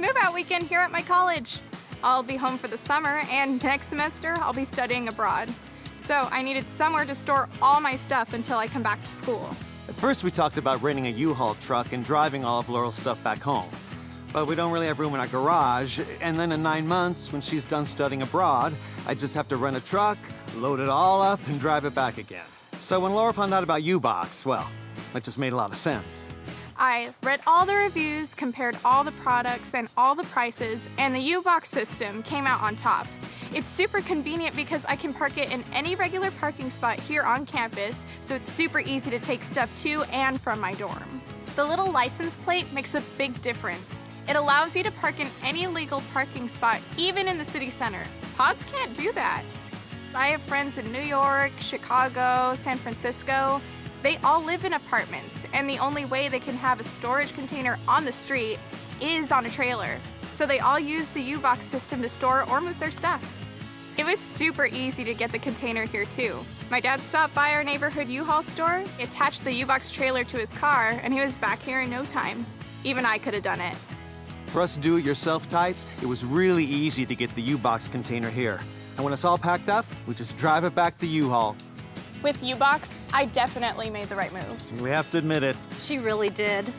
move-out weekend here at my college. I'll be home for the summer, and next semester I'll be studying abroad. So I needed somewhere to store all my stuff until I come back to school. At first, we talked about renting a U-Haul truck and driving all of Laurel's stuff back home. But we don't really have room in our garage, and then in 9 months, when she's done studying abroad, I just have to rent a truck, load it all up, and drive it back again. So when Laura found out about U-Box, well, it just made a lot of sense. I read all the reviews, compared all the products and all the prices, and the U-Box system came out on top. It's super convenient because I can park it in any regular parking spot here on campus, so it's super easy to take stuff to and from my dorm. The little license plate makes a big difference. It allows you to park in any legal parking spot, even in the city center. Pods can't do that. I have friends in New York, Chicago, San Francisco. They all live in apartments, and the only way they can have a storage container on the street is on a trailer. So they all use the U-Box system to store or move their stuff. It was super easy to get the container here too. My dad stopped by our neighborhood U-Haul store, attached the U-Box trailer to his car, and he was back here in no time. Even I could have done it. For us do-it-yourself types, it was really easy to get the U-Box container here. And when it's all packed up, we just drive it back to U-Haul. With U-Box, I definitely made the right move. We have to admit it. She really did.